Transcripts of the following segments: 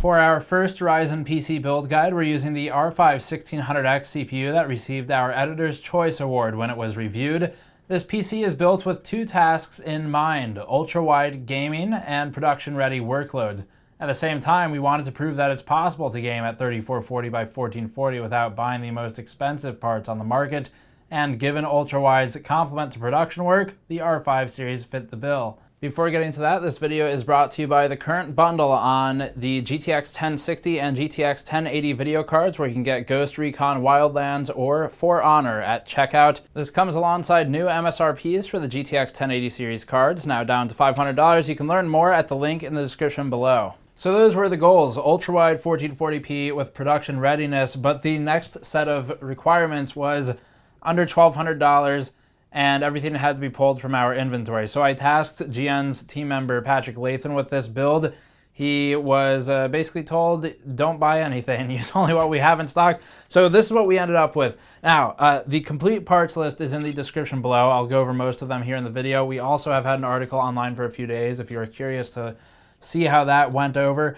For our first Ryzen PC build guide, we're using the R5 1600X CPU that received our Editor's Choice Award when it was reviewed. This PC is built with two tasks in mind: ultra-wide gaming and production-ready workloads. At the same time, we wanted to prove that it's possible to game at 3440 by 1440 without buying the most expensive parts on the market, and given ultra-wide's complement to production work, the R5 series fit the bill. Before getting to that, this video is brought to you by the current bundle on the GTX 1060 and GTX 1080 video cards, where you can get Ghost Recon Wildlands or For Honor at checkout. This comes alongside new MSRPs for the GTX 1080 series cards, now down to $500. You can learn more at the link in the description below. So those were the goals: ultra-wide 1440p with production readiness, but the next set of requirements was under $1,200, and everything had to be pulled from our inventory. So I tasked GN's team member Patrick Lathan with this build. He was basically told, don't buy anything, use only what we have in stock. So this is what we ended up with. Now, the complete parts list is in the description below. I'll go over most of them here in the video. We also have had an article online for a few days if you're curious to see how that went over.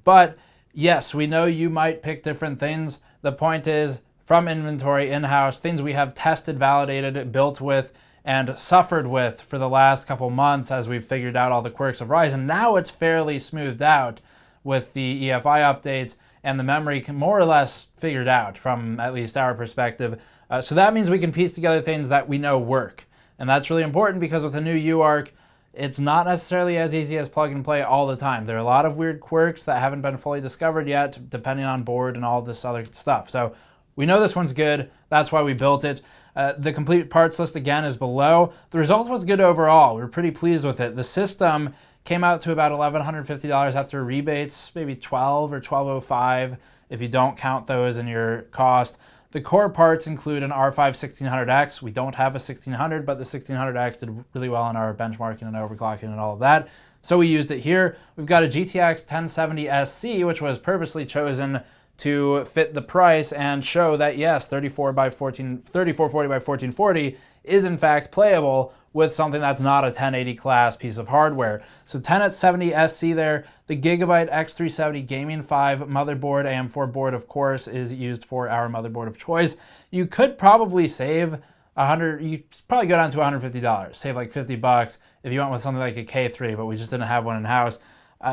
But yes, we know you might pick different things. The point is, from inventory, in-house, things we have tested, validated, built with, and suffered with for the last couple months as we've figured out all the quirks of Ryzen. Now it's fairly smoothed out with the EFI updates, and the memory more or less figured out from at least our perspective. So that means we can piece together things that we know work. And that's really important because with the new UARC, it's not necessarily as easy as plug and play all the time. There are a lot of weird quirks that haven't been fully discovered yet, depending on board and all this other stuff. So we know this one's good. That's why we built it. The complete parts list, again, is below. The result was good overall. We were pretty pleased with it. The system came out to about $1,150 after rebates, maybe $1,200 or $1,205 if you don't count those in your cost. The core parts include an R5 1600X. We don't have a 1600, but the 1600X did really well in our benchmarking and overclocking and all of that, so we used it here. We've got a GTX 1070 SC, which was purposely chosen to fit the price and show that yes, 3440 by 1440 is in fact playable with something that's not a 1080 class piece of hardware. So 1070 SC there. The Gigabyte X370 Gaming 5 motherboard, AM4 board of course, is used for our motherboard of choice. You could probably save you probably go down to $150, save like $50 if you went with something like a K3, but we just didn't have one in house.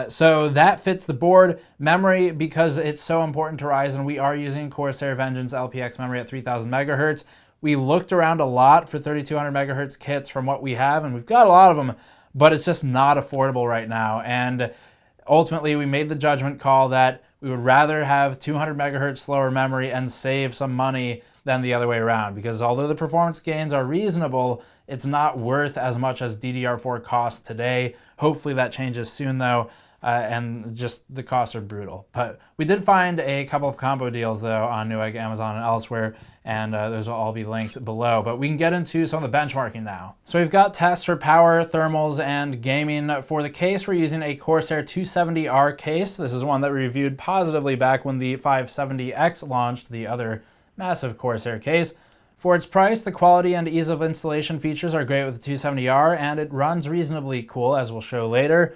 So that fits the board. Memory, because it's so important to Ryzen, we are using Corsair Vengeance LPX memory at 3000 megahertz. We looked around a lot for 3200 megahertz kits from what we have, and we've got a lot of them, but it's just not affordable right now. And ultimately, we made the judgment call that we would rather have 200 megahertz slower memory and save some money than the other way around, because although the performance gains are reasonable, it's not worth as much as DDR4 costs today. Hopefully that changes soon though, and just the costs are brutal. But we did find a couple of combo deals though on Newegg, Amazon, and elsewhere, and those will all be linked below. But we can get into some of the benchmarking now. So we've got tests for power, thermals, and gaming. For the case, we're using a Corsair 270R case. This is one that we reviewed positively back when the 570X launched, the other massive Corsair case. For its price, the quality and ease of installation features are great with the 270R, and it runs reasonably cool, as we'll show later.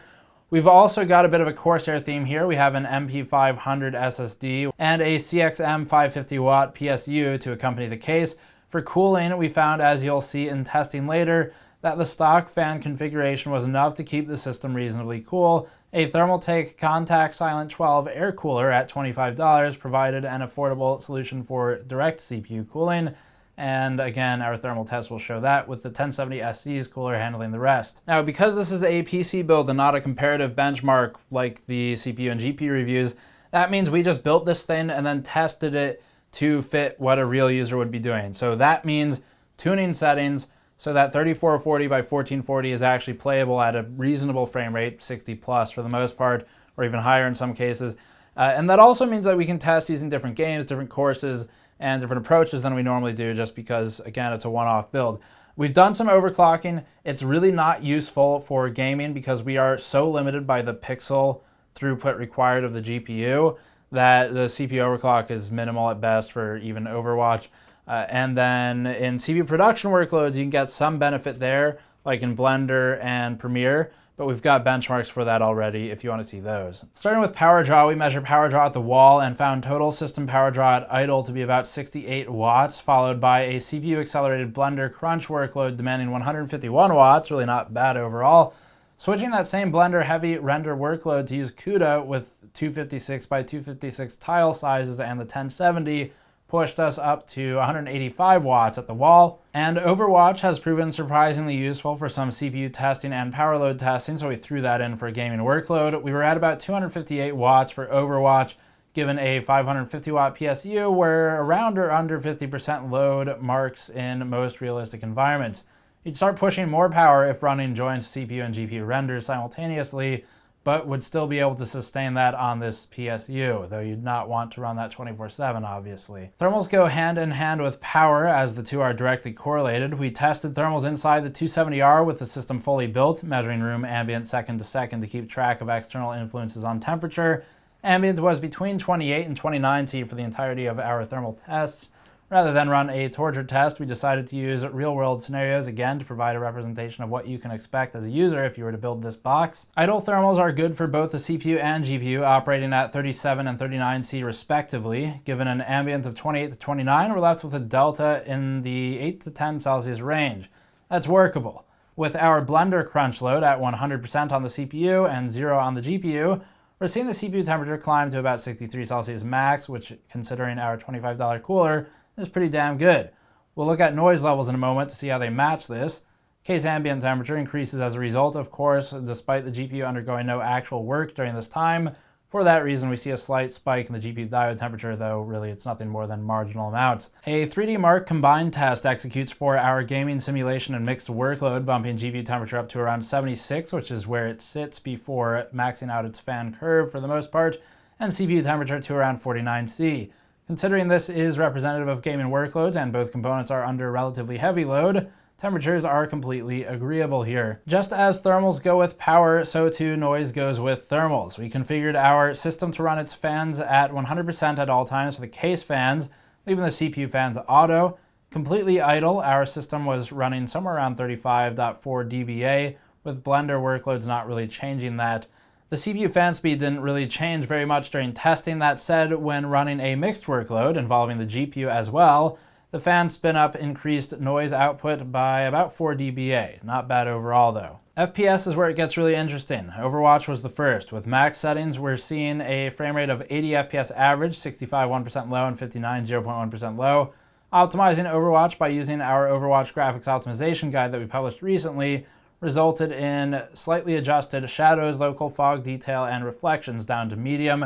We've also got a bit of a Corsair theme here. We have an MP500 SSD and a CXM 550-watt PSU to accompany the case. For cooling, we found, as you'll see in testing later, that the stock fan configuration was enough to keep the system reasonably cool. A Thermaltake Contact Silent 12 air cooler at $25 provided an affordable solution for direct CPU cooling. And again, our thermal test will show that, with the 1070 SC's cooler handling the rest. Now, because this is a PC build and not a comparative benchmark like the CPU and GPU reviews, that means we just built this thing and then tested it to fit what a real user would be doing. So that means tuning settings so that 3440 by 1440 is actually playable at a reasonable frame rate, 60 plus for the most part, or even higher in some cases. And that also means that we can test using different games, different courses, and different approaches than we normally do, just because, again, it's a one-off build. We've done some overclocking. It's really not useful for gaming because we are so limited by the pixel throughput required of the GPU that the CPU overclock is minimal at best for even Overwatch. And then in CPU production workloads, you can get some benefit there, like in Blender and Premiere, but we've got benchmarks for that already if you want to see those. Starting with power draw, we measured power draw at the wall and found total system power draw at idle to be about 68 watts, followed by a CPU accelerated Blender crunch workload demanding 151 watts, really not bad overall. Switching that same Blender heavy render workload to use CUDA with 256 by 256 tile sizes and the 1070 pushed us up to 185 watts at the wall. And Overwatch has proven surprisingly useful for some CPU testing and power load testing, so we threw that in for a gaming workload. We were at about 258 watts for Overwatch, given a 550 watt PSU, where around or under 50% load marks in most realistic environments. You'd start pushing more power if running joint CPU and GPU renders simultaneously, but would still be able to sustain that on this PSU, though you'd not want to run that 24/7, obviously. Thermals go hand in hand with power, as the two are directly correlated. We tested thermals inside the 270R with the system fully built, measuring room ambient second to second to keep track of external influences on temperature. Ambient was between 28 and 29 C for the entirety of our thermal tests. Rather than run a torture test, we decided to use real-world scenarios again to provide a representation of what you can expect as a user if you were to build this box. Idle thermals are good for both the CPU and GPU, operating at 37 and 39 C respectively. Given an ambient of 28 to 29, we're left with a delta in the 8 to 10 Celsius range. That's workable. With our Blender crunch load at 100% on the CPU and 0 on the GPU, we're seeing the CPU temperature climb to about 63 Celsius max, which, considering our $25 cooler, is pretty damn good. We'll look at noise levels in a moment to see how they match this. Case ambient temperature increases as a result, of course, despite the GPU undergoing no actual work during this time. For that reason, we see a slight spike in the GPU diode temperature, though really it's nothing more than marginal amounts. A 3D Mark combined test executes for our gaming simulation and mixed workload, bumping GPU temperature up to around 76, which is where it sits before maxing out its fan curve for the most part, and CPU temperature to around 49 C. Considering this is representative of gaming workloads and both components are under relatively heavy load, temperatures are completely agreeable here. Just as thermals go with power, so too noise goes with thermals. We configured our system to run its fans at 100% at all times for the case fans, leaving the CPU fans auto. Completely idle, our system was running somewhere around 35.4 dBA, with Blender workloads not really changing that. The CPU fan speed didn't really change very much during testing. That said, when running a mixed workload involving the GPU as well, the fan spin-up increased noise output by about 4 dBA. Not bad overall though. FPS is where it gets really interesting. Overwatch was the first. With max settings, we're seeing a frame rate of 80 FPS average, 65 1% low and 59 0.1% low. Optimizing Overwatch by using our Overwatch graphics optimization guide that we published recently resulted in slightly adjusted shadows, local fog detail, and reflections down to medium,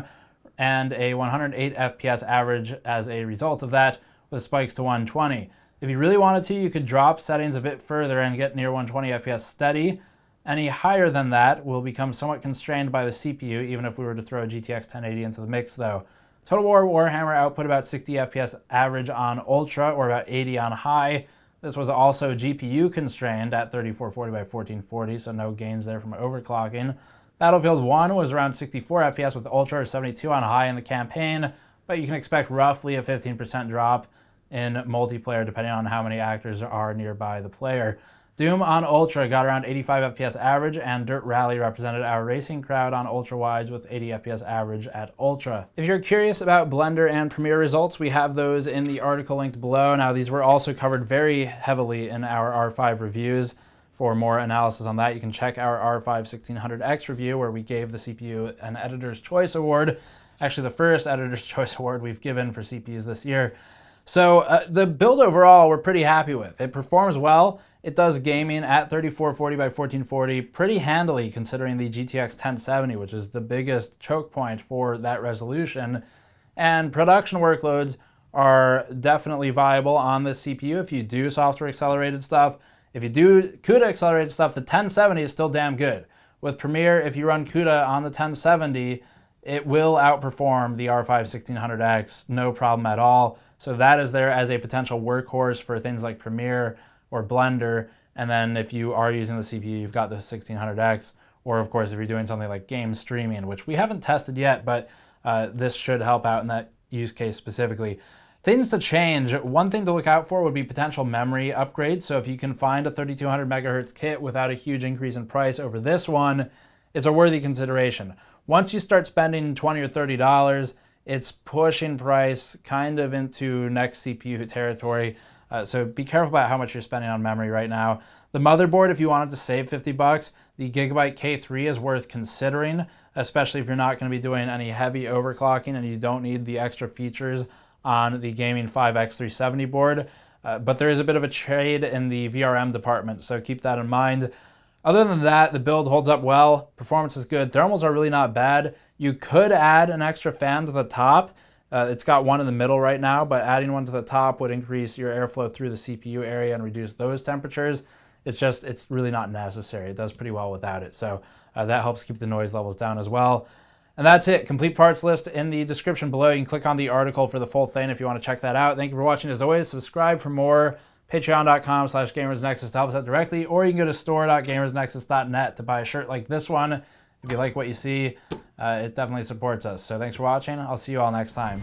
and a 108 FPS average as a result of that, with spikes to 120. If you really wanted to, you could drop settings a bit further and get near 120 FPS steady. Any higher than that will become somewhat constrained by the CPU, even if we were to throw a GTX 1080 into the mix though. Total War Warhammer output about 60 FPS average on Ultra, or about 80 on High. This was also GPU constrained at 3440 by 1440, so no gains there from overclocking. Battlefield 1 was around 64 FPS with Ultra, or 72 on High in the campaign, but you can expect roughly a 15% drop in multiplayer depending on how many actors are nearby the player. Doom on Ultra got around 85 FPS average, and Dirt Rally represented our racing crowd on ultra-wides with 80 FPS average at Ultra. If you're curious about Blender and Premiere results, we have those in the article linked below. Now, these were also covered very heavily in our R5 reviews. For more analysis on that, you can check our R5 1600X review, where we gave the CPU an Editor's Choice Award. Actually, the first Editor's Choice Award we've given for CPUs this year. So the build overall, we're pretty happy with. It performs well. It does gaming at 3440 by 1440 pretty handily, considering the GTX 1070, which is the biggest choke point for that resolution. And production workloads are definitely viable on this CPU if you do software accelerated stuff. If you do CUDA accelerated stuff, the 1070 is still damn good. With Premiere, if you run CUDA on the 1070, it will outperform the R5 1600X, no problem at all. So that is there as a potential workhorse for things like Premiere or Blender. And then if you are using the CPU, you've got the 1600X. Or of course, if you're doing something like game streaming, which we haven't tested yet, but this should help out in that use case specifically. Things to change. One thing to look out for would be potential memory upgrades. So if you can find a 3200 megahertz kit without a huge increase in price over this one, it's a worthy consideration. Once you start spending $20 or $30, it's pushing price kind of into next CPU territory. So be careful about how much you're spending on memory right now. The motherboard, if you wanted to save 50 bucks, the Gigabyte K3 is worth considering, especially if you're not going to be doing any heavy overclocking and you don't need the extra features on the gaming 5X370 board. But there is a bit of a trade in the VRM department, so keep that in mind. Other than that, the build holds up well. Performance is good. Thermals are really not bad. You could add an extra fan to the top. It's got one in the middle right now, but adding one to the top would increase your airflow through the CPU area and reduce those temperatures. It's really not necessary. It does pretty well without it. So that helps keep the noise levels down as well. And that's it. Complete parts list in the description below. You can click on the article for the full thing if you want to check that out. Thank you for watching. As always, subscribe for more. Patreon.com/GamersNexus to help us out directly, or you can go to store.gamersnexus.net to buy a shirt like this one. If you like what you see, it definitely supports us. So thanks for watching. I'll see you all next time.